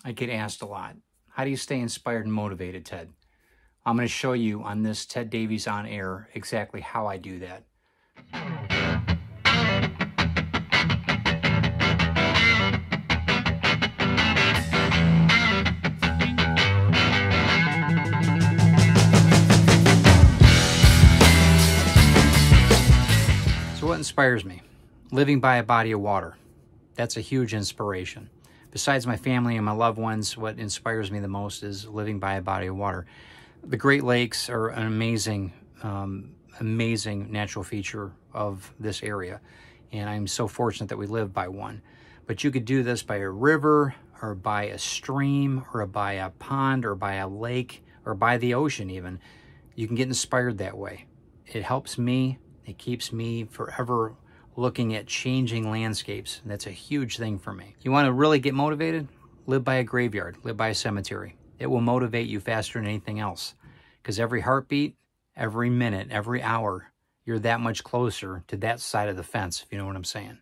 I get asked a lot, how do you stay inspired and motivated, Ted? I'm going to show you on this Ted Davies On Air exactly how I do that. So what inspires me? Living by a body of water. That's a huge inspiration. Besides my family and my loved ones, what inspires me the most is living by a body of water. The Great Lakes are an amazing, amazing natural feature of this area. And I'm so fortunate that we live by one. But you could do this by a river, or by a stream, or by a pond, or by a lake, or by the ocean even. You can get inspired that way. It helps me. It keeps me forever looking at changing landscapes. That's a huge thing for me. You want to really get motivated? Live by a graveyard, live by a cemetery. It will motivate you faster than anything else, because every heartbeat, every minute, every hour, you're that much closer to that side of the fence, if you know what I'm saying.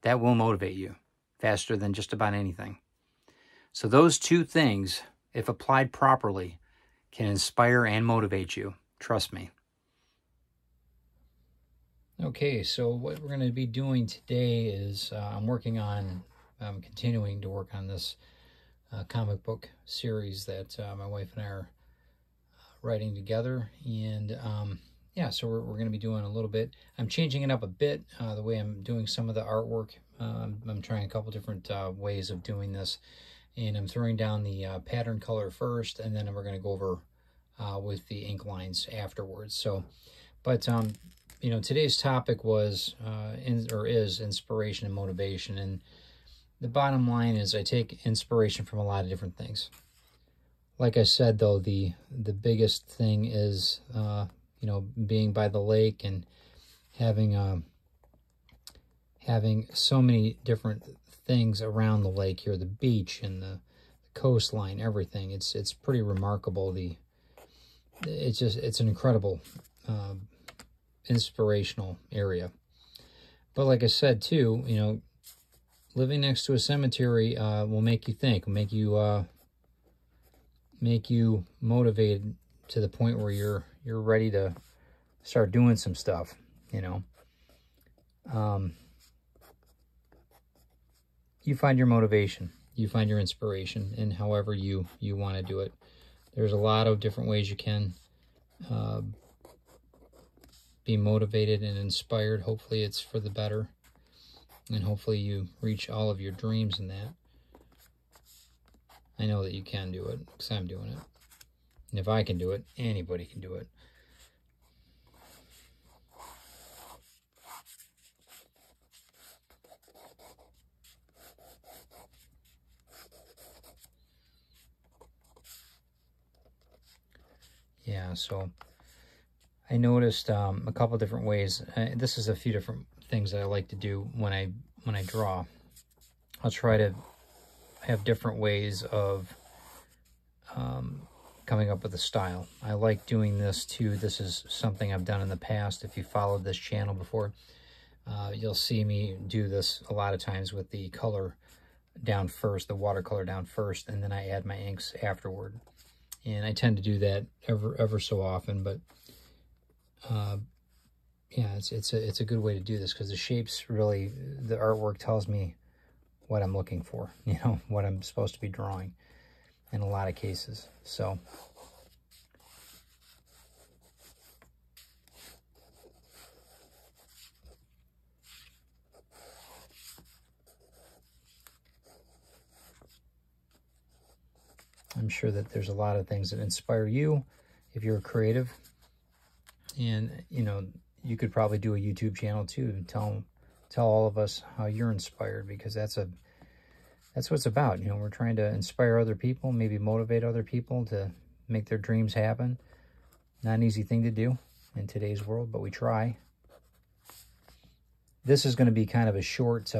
That will motivate you faster than just about anything. So those two things, if applied properly, can inspire and motivate you. Trust me. Okay, so what we're going to be doing today is I'm continuing to work on this comic book series that my wife and I are writing together. And yeah, so we're going to be doing a little bit. I'm changing it up a bit, the way I'm doing some of the artwork. I'm trying a couple different ways of doing this. And I'm throwing down the pattern color first, and then we're going to go over with the ink lines afterwards. So, but you know, today's topic was, is inspiration and motivation. And the bottom line is I take inspiration from a lot of different things. Like I said, though, the biggest thing is, you know, being by the lake and having so many different things around the lake here, the beach and the coastline, everything. It's pretty remarkable. It's an incredible inspirational area. But like I said too, you know, living next to a cemetery will make you think, will make you motivated to the point where you're ready to start doing some stuff, you know. You find your motivation, you find your inspiration in however you want to do it. There's a lot of different ways you can be motivated and inspired. Hopefully it's for the better, and hopefully you reach all of your dreams in that. I know that you can do it, because I'm doing it. And if I can do it, anybody can do it. Yeah, so I noticed a couple different ways. This is a few different things that I like to do when I draw. I'll try to have different ways of coming up with a style. I like doing this too. This is something I've done in the past. If you followed this channel before, you'll see me do this a lot of times with the color down first, the watercolor down first, and then I add my inks afterward. And I tend to do that ever so often, but yeah, it's a good way to do this, because the shapes really, the artwork tells me what I'm looking for, you know, what I'm supposed to be drawing in a lot of cases. So I'm sure that there's a lot of things that inspire you if you're a creative. And, you know, you could probably do a YouTube channel too and tell all of us how you're inspired, because that's what it's about. You know, we're trying to inspire other people, maybe motivate other people to make their dreams happen. Not an easy thing to do in today's world, but we try. This is going to be kind of a short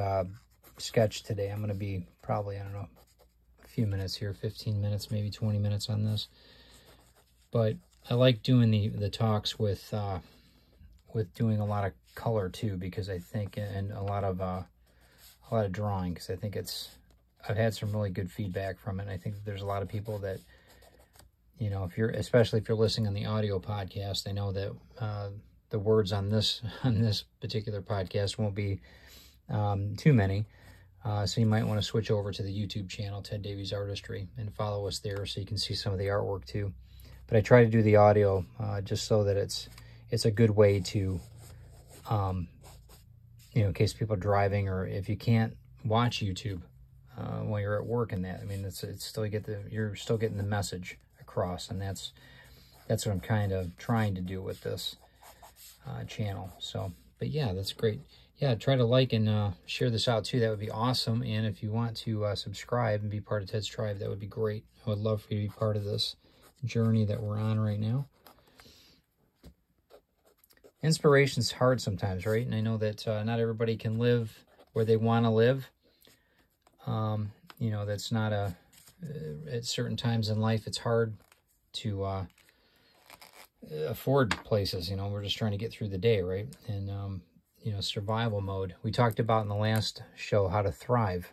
sketch today. I'm going to be probably, I don't know, a few minutes here, 15 minutes, maybe 20 minutes on this. But I like doing the talks with doing a lot of color too, because I think, and a lot of drawing, because I think it's I've had some really good feedback from it. And I think that there's a lot of people that, you know, especially if you're listening on the audio podcast, I know that the words on this particular podcast won't be too many. So you might want to switch over to the YouTube channel, Ted Davies Artistry, and follow us there so you can see some of the artwork too. But I try to do the audio just so that it's a good way to, you know, in case people are driving, or if you can't watch YouTube while you're at work and that. I mean, it's still you're still getting the message across, and that's what I'm kind of trying to do with this channel. So, but yeah, that's great. Yeah, try to like and share this out too. That would be awesome. And if you want to subscribe and be part of Ted's Tribe, that would be great. I would love for you to be part of this journey that we're on right now. Inspiration's hard sometimes, right? And I know that not everybody can live where they want to live. You know, that's not at certain times in life, it's hard to afford places. You know, we're just trying to get through the day, right? And, you know, survival mode. We talked about in the last show how to thrive.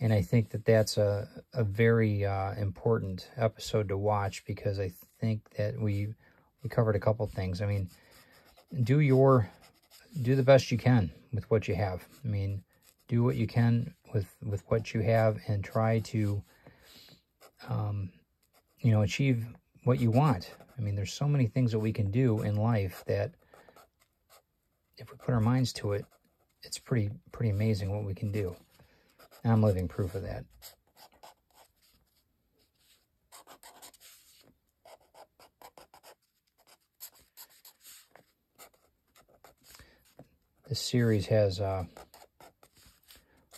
And I think that that's a very important episode to watch, because I think that we covered a couple things. I mean, do the best you can with what you have. I mean, do what you can with what you have, and try to, you know, achieve what you want. I mean, there's so many things that we can do in life that if we put our minds to it, it's pretty amazing what we can do. And I'm living proof of that. This series has a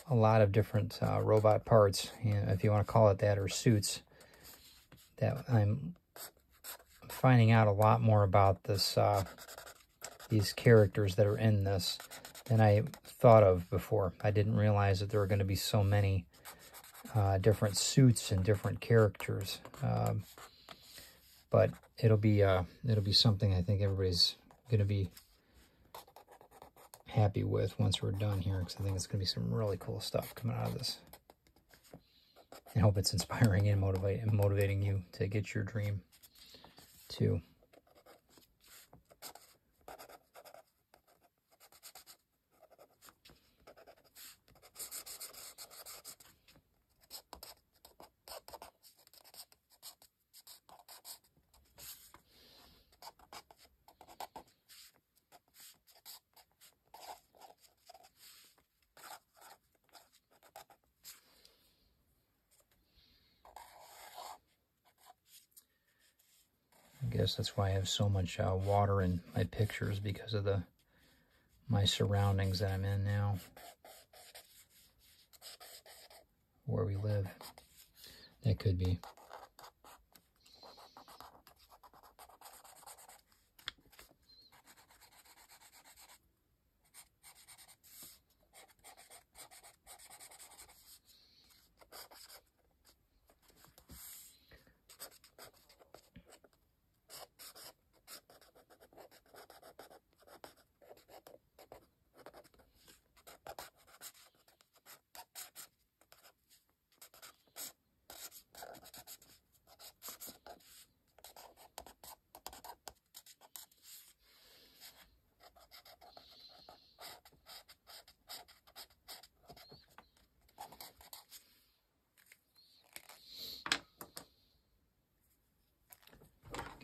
lot of different robot parts, you know, if you want to call it that, or suits, that I'm finding out a lot more about this, these characters that are in this than I thought of before. I didn't realize that there were going to be so many different suits and different characters. But it'll be something I think everybody's going to be happy with once we're done here, because I think it's going to be some really cool stuff coming out of this. I hope it's inspiring and motivating you to get your dream too. I guess that's why I have so much water in my pictures, because of my surroundings that I'm in now, where we live. That could be.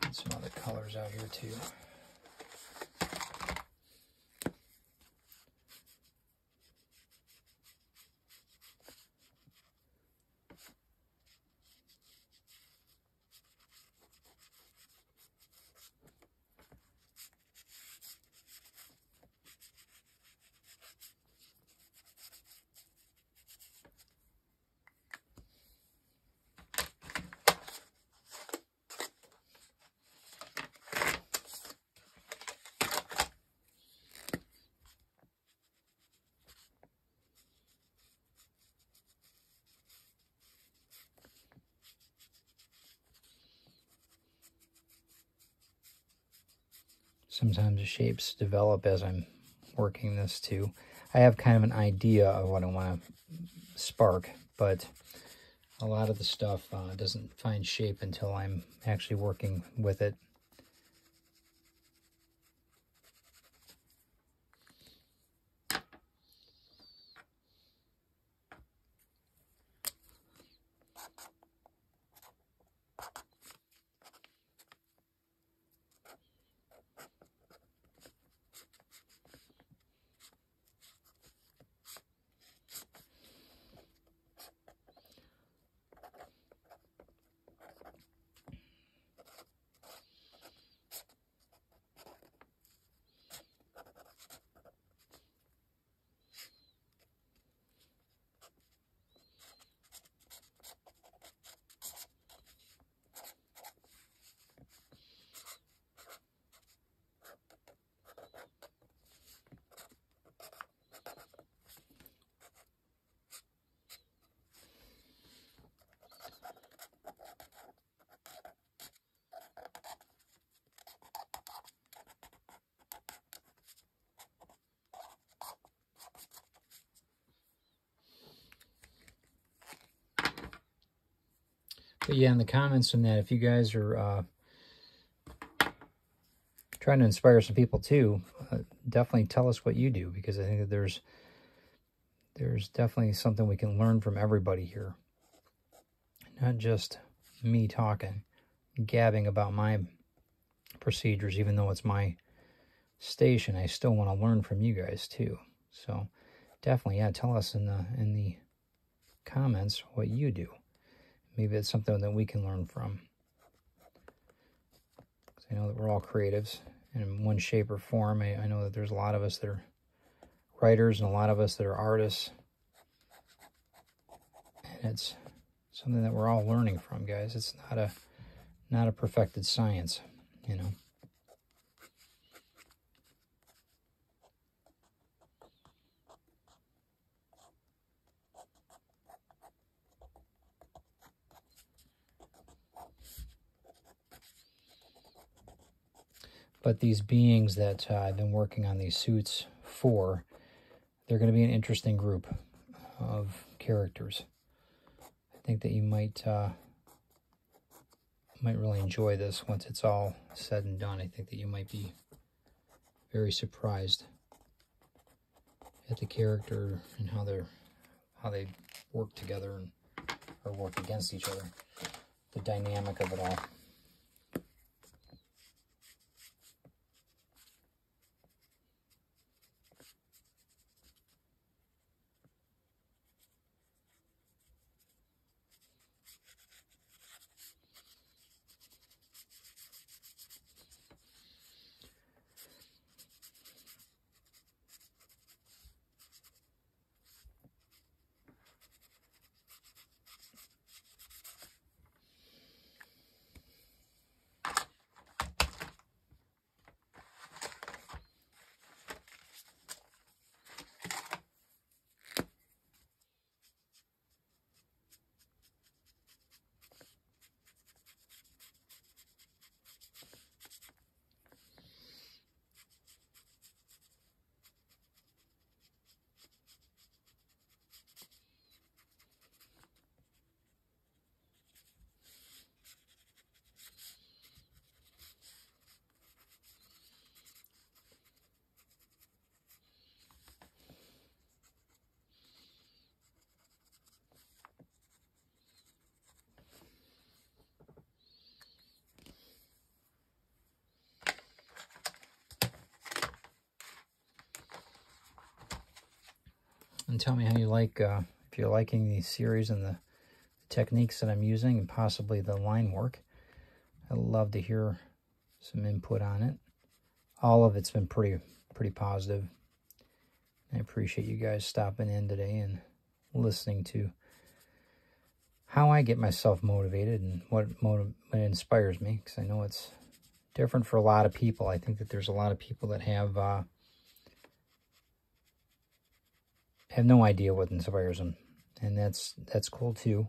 Get some other colors out here too. Sometimes the shapes develop as I'm working this too. I have kind of an idea of what I want to spark, but a lot of the stuff doesn't find shape until I'm actually working with it. But yeah, in the comments from that, if you guys are trying to inspire some people too, definitely tell us what you do, because I think that there's definitely something we can learn from everybody here. Not just me talking, gabbing about my procedures, even though it's my station. I still want to learn from you guys too. So definitely, yeah, tell us in the comments what you do. Maybe it's something that we can learn from. Because I know that we're all creatives in one shape or form. I know that there's a lot of us that are writers and a lot of us that are artists. And it's something that we're all learning from, guys. It's not a perfected science, you know. But these beings that I've been working on these suits for, they're going to be an interesting group of characters. I think that you might really enjoy this once it's all said and done. I think that you might be very surprised at the character and how they work together or work against each other. The dynamic of it all. And tell me how you like, if you're liking the series and the techniques that I'm using and possibly the line work. I'd love to hear some input on it. All of it's been pretty positive. I appreciate you guys stopping in today and listening to how I get myself motivated and what inspires me, because I know it's different for a lot of people. I think that there's a lot of people that have no idea what inspires them, and that's cool too.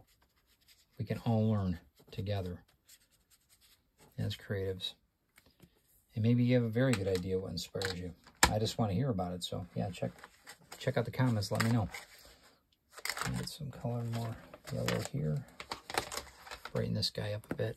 We can all learn together as creatives, and maybe you have a very good idea what inspires you. I just want to hear about it. So yeah, check out the comments, let me know. Add some color, more yellow here. Brighten this guy up a bit.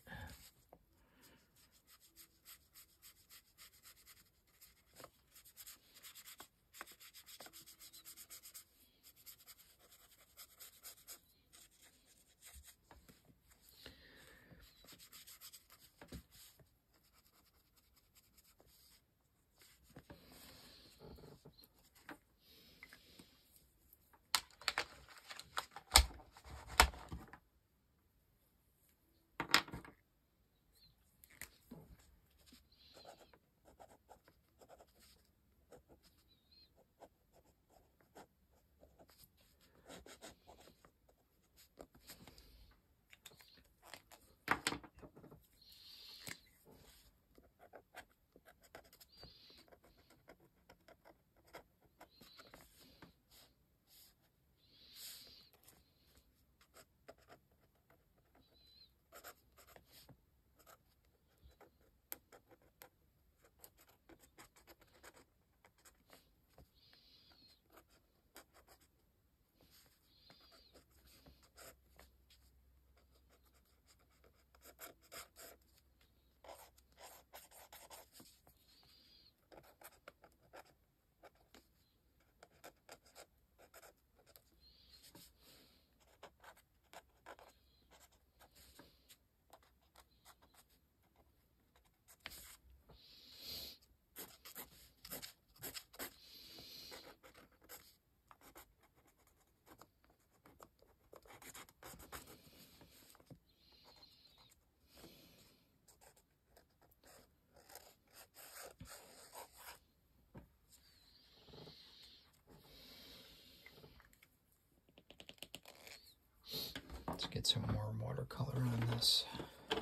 Let's get some more watercolor on this. Get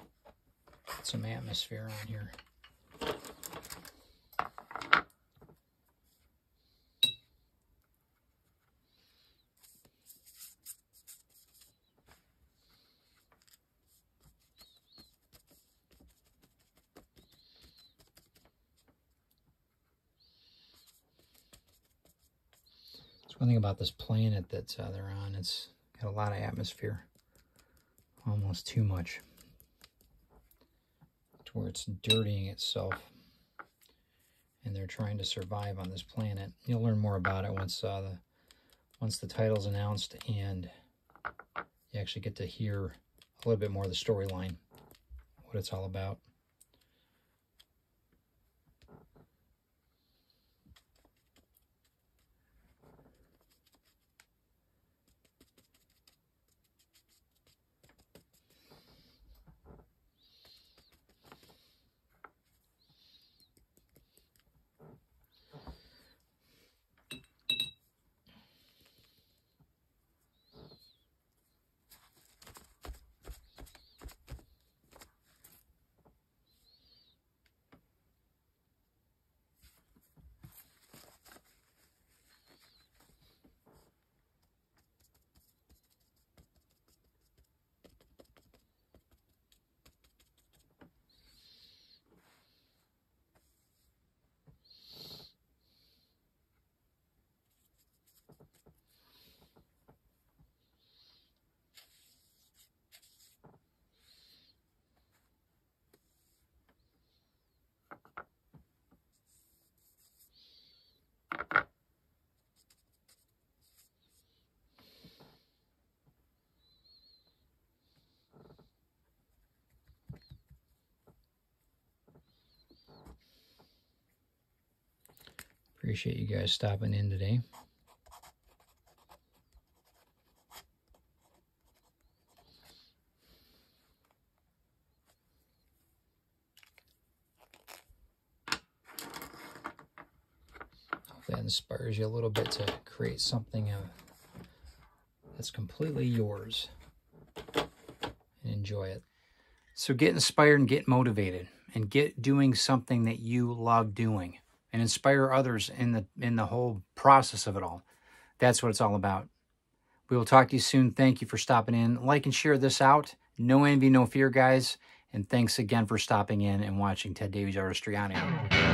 some atmosphere on here. That's one thing about this planet that they're on. It's got a lot of atmosphere. Almost too much, to where it's dirtying itself, and they're trying to survive on this planet. You'll learn more about it once the title's announced, and you actually get to hear a little bit more of the storyline, what it's all about. Appreciate you guys stopping in today. Hope that inspires you a little bit to create something that's completely yours and enjoy it. So get inspired and get motivated and get doing something that you love doing, and inspire others in the whole process of it all. That's what it's all about. We will talk to you soon. Thank you for stopping in. Like and share this out. No envy, no fear, guys. And thanks again for stopping in and watching Ted Davies Artistry On Air.